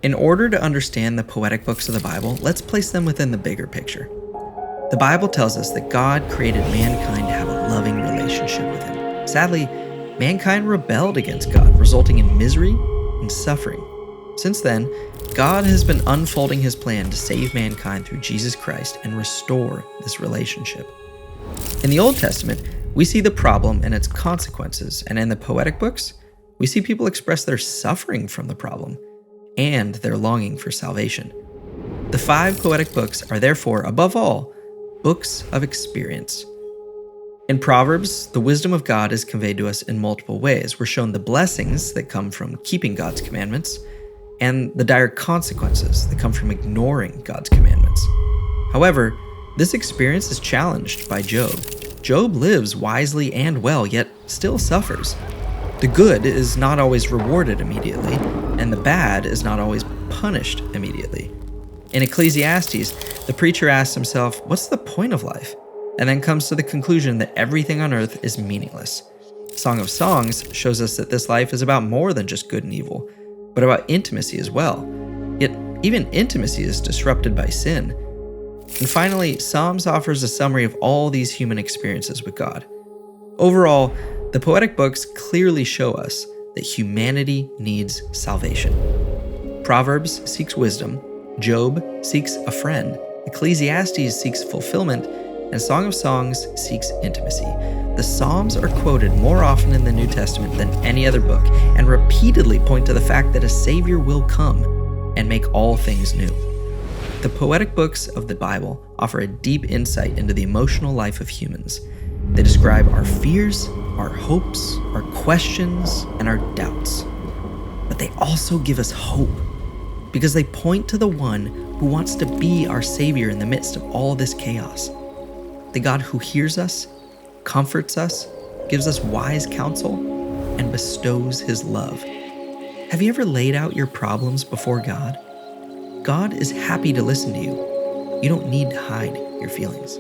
In order to understand the poetic books of the Bible, let's place them within the bigger picture. The Bible tells us that God created mankind to have a loving relationship with Him. Sadly, mankind rebelled against God, resulting in misery and suffering. Since then, God has been unfolding His plan to save mankind through Jesus Christ and restore this relationship. In the Old Testament, we see the problem and its consequences, and in the poetic books, we see people express their suffering from the problem and their longing for salvation. The 5 poetic books are therefore, above all, books of experience. In Proverbs, the wisdom of God is conveyed to us in multiple ways. We're shown the blessings that come from keeping God's commandments and the dire consequences that come from ignoring God's commandments. However, this experience is challenged by Job. Job lives wisely and well, yet still suffers. The good is not always rewarded immediately, and the bad is not always punished immediately. In Ecclesiastes, the preacher asks himself, what's the point of life? And then comes to the conclusion that everything on earth is meaningless. Song of Songs shows us that this life is about more than just good and evil, but about intimacy as well. Yet, even intimacy is disrupted by sin. And finally, Psalms offers a summary of all these human experiences with God. Overall, the poetic books clearly show us that humanity needs salvation. Proverbs seeks wisdom, Job seeks a friend, Ecclesiastes seeks fulfillment, and Song of Songs seeks intimacy. The Psalms are quoted more often in the New Testament than any other book, and repeatedly point to the fact that a Savior will come and make all things new. The poetic books of the Bible offer a deep insight into the emotional life of humans. They describe our fears, our hopes, our questions, and our doubts. But they also give us hope, because they point to the one who wants to be our Savior in the midst of all this chaos. The God who hears us, comforts us, gives us wise counsel, and bestows His love. Have you ever laid out your problems before God? God is happy to listen to you. You don't need to hide your feelings.